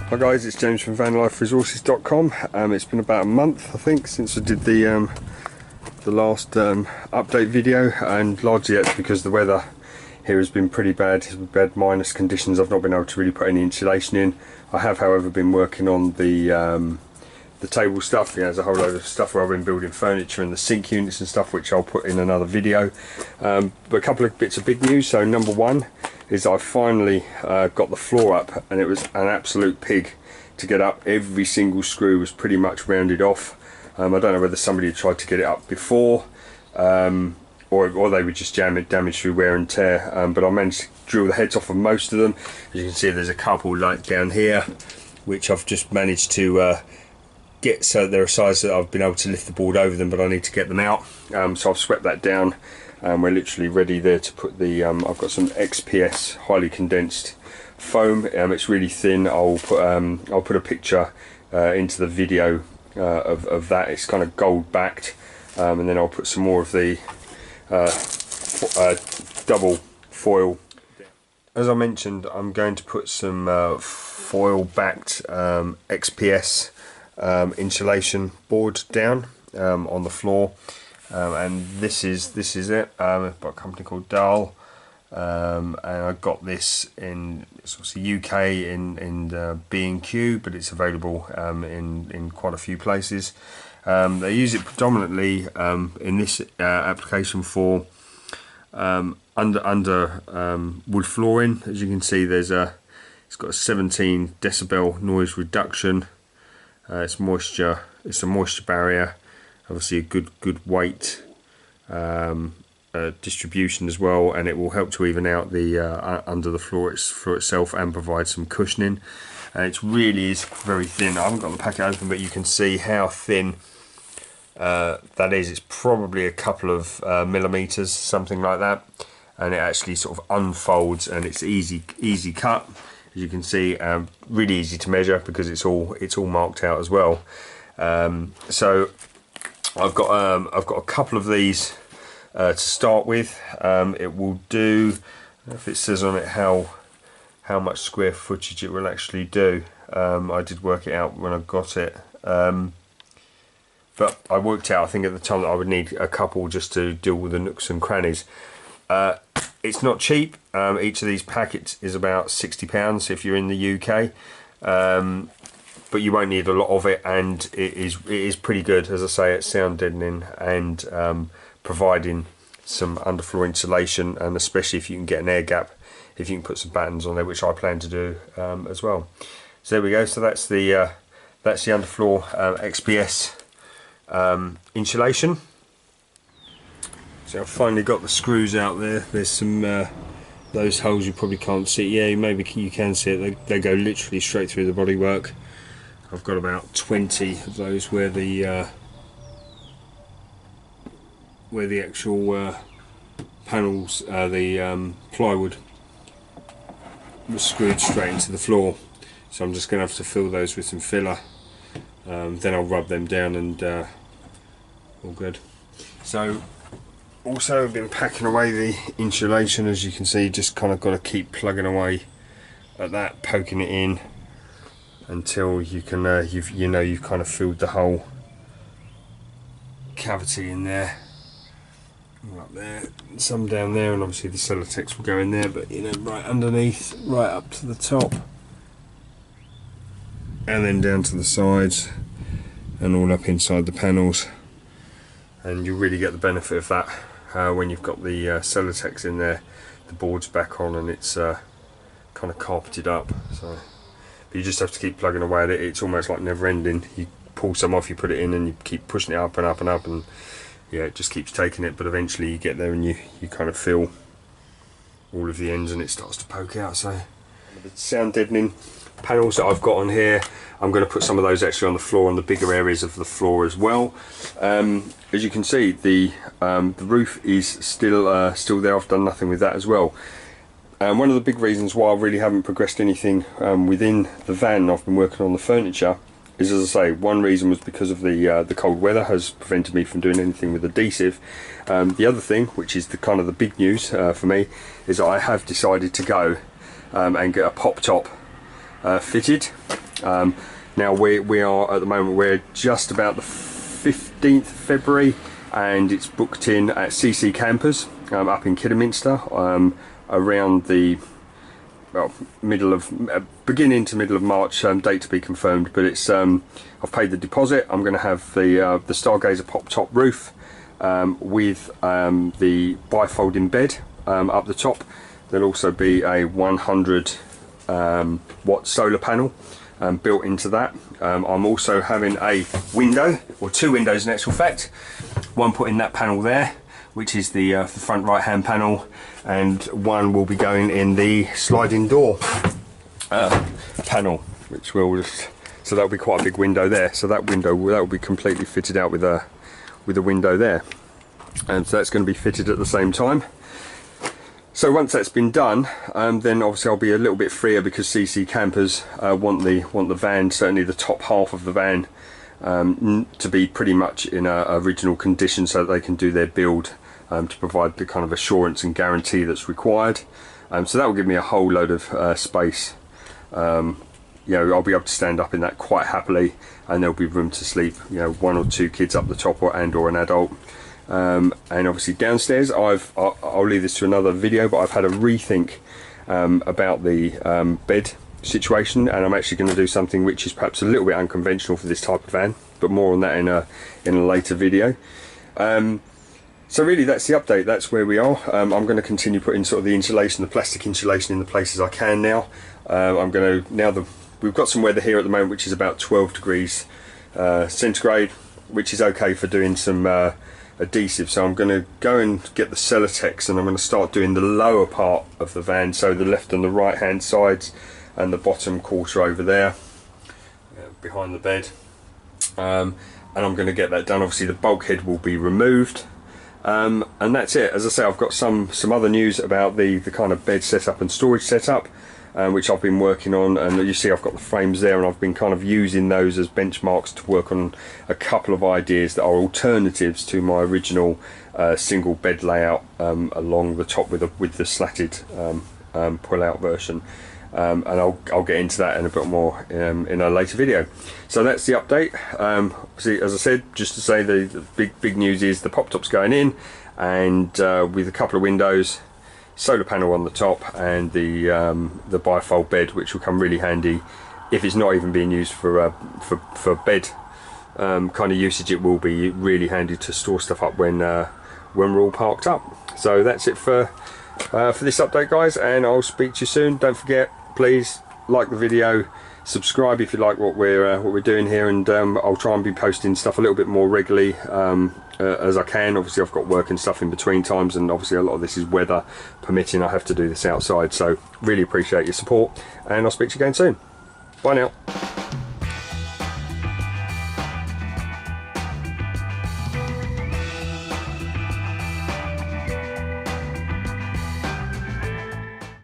Hi guys, it's James from vanliferesources.com. It's been about a month, I think, since I did the last update video, and largely that's because the weather here has been pretty bad. We've had minus conditions. I've not been able to really put any insulation in. I have, however, been working on the table stuff. There's a whole load of stuff where I've been building furniture and the sink units and stuff, which I'll put in another video. But a couple of bits of big news. So number one is I finally got the floor up, and it was an absolute pig to get up. Every single screw was pretty much rounded off. I don't know whether somebody had tried to get it up before, or they were just damaged through wear and tear, but I managed to drill the heads off of most of them. As you can see, there's a couple like down here which I've just managed to get so they're a size that I've been able to lift the board over them, but I need to get them out. So I've swept that down. We're literally ready there to put the I've got some XPS highly condensed foam. It's really thin. I'll put a picture into the video of that. It's kind of gold backed, and then I'll put some more of the double foil. As I mentioned, I'm going to put some foil backed XPS insulation board down on the floor. And this is it. I've got a company called Dahl, and I got this in, it's obviously UK in B&Q, but it's available in quite a few places. They use it predominantly in this application for under wood flooring. As you can see, it's got a 17 decibel noise reduction. It's a moisture barrier. Obviously a good weight distribution as well, and it will help to even out the under the floor itself and provide some cushioning. And it really is very thin. I haven't got the packet open, but you can see how thin that is. It's probably a couple of millimeters, something like that, and it actually sort of unfolds, and it's easy cut. As you can see, really easy to measure because it's all marked out as well. So I've got a couple of these to start with. It will do, I don't know if it says on it how much square footage it will actually do. I did work it out when I got it, but I worked out, I think at the time, that I would need a couple just to deal with the nooks and crannies. It's not cheap. Each of these packets is about £60 if you're in the UK. But you won't need a lot of it, and it is pretty good. As I say, it's sound deadening and providing some underfloor insulation, and especially if you can get an air gap, if you can put some battens on there, which I plan to do as well. So there we go. So that's the underfloor XPS insulation. So I've finally got the screws out there. There's some those holes you probably can't see. Yeah, maybe you can see it. They go literally straight through the bodywork. I've got about 20 of those where the actual panels, the plywood, was screwed straight into the floor. So I'm just going to have to fill those with some filler. Then I'll rub them down, and all good. So also I've been packing away the insulation. As you can see, just kind of got to keep plugging away at that, poking it in until you can you've kind of filled the whole cavity in there. Up there, some down there, and obviously the Celotex will go in there, but right underneath, right up to the top, and then down to the sides, and all up inside the panels. And you really get the benefit of that when you've got the Celotex in there. The board's back on, and it's kind of carpeted up. So, but you just have to keep plugging away at it. It's almost like never ending. You pull some off, you put it in, and you keep pushing it up and up and up, and yeah, it just keeps taking it. But eventually you get there, and you kind of feel all of the ends, and it starts to poke out. So the sound deadening panels that I've got on here, I'm going to put some of those actually on the floor, on the bigger areas of the floor as well. As you can see, the roof is still there. I've done nothing with that as well. One of the big reasons why I really haven't progressed anything within the van, I've been working on the furniture, is, as I say, one reason was because of the cold weather has prevented me from doing anything with adhesive. The other thing, which is the kind of the big news for me, is I have decided to go and get a pop top fitted. Now we are at the moment, we're just about the 15th of February, and it's booked in at CC Campers up in Kidderminster, around the beginning to middle of March, date to be confirmed. But it's I've paid the deposit. I'm going to have the Stargazer pop top roof with the bifolding bed up the top. There'll also be a 100 watt solar panel built into that. I'm also having a window, or two windows in actual fact. One put in that panel there, which is the front right hand panel, and one will be going in the sliding door panel, which will just, so that'll be quite a big window there. So that window, that will be completely fitted out with a window there, and so that's going to be fitted at the same time. So once that's been done, then obviously I'll be a little bit freer, because CC Campers want the van, certainly the top half of the van, to be pretty much in original condition, so that they can do their build to provide the kind of assurance and guarantee that's required. So that will give me a whole load of space. You know, I'll be able to stand up in that quite happily, and there'll be room to sleep, you know, 1 or 2 kids up the top, or an adult. And obviously downstairs, I'll leave this to another video, but I've had a rethink about the bed situation, and I'm actually going to do something which is perhaps a little bit unconventional for this type of van, but more on that in a later video. So really, that's the update. That's where we are. I'm going to continue putting sort of the insulation, the plastic insulation, in the places I can now. We've got some weather here at the moment which is about 12 degrees centigrade, which is okay for doing some adhesive. So I'm going to go and get the Celotex, and I'm going to start doing the lower part of the van, so the left and the right hand sides, and the bottom quarter over there behind the bed. And I'm going to get that done. Obviously the bulkhead will be removed, and that's it. As I say, I've got some other news about the kind of bed setup and storage setup, which I've been working on, and you see I've got the frames there, and I've been kind of using those as benchmarks to work on a couple of ideas that are alternatives to my original single bed layout along the top with the slatted pull out version. And I'll get into that in a bit more in a later video. So that's the update. See, as I said, just to say, the big news is the pop top's going in, and with a couple of windows, solar panel on the top, and the bifold bed, which will come really handy if it's not even being used for bed kind of usage. It will be really handy to store stuff up when we're all parked up. So that's it for this update, guys, and I'll speak to you soon. Don't forget, please like the video, subscribe if you like what we're doing here, and I'll try and be posting stuff a little bit more regularly as I can. Obviously I've got work and stuff in between times, and obviously a lot of this is weather permitting. I have to do this outside, so really appreciate your support, and I'll speak to you again soon. Bye now.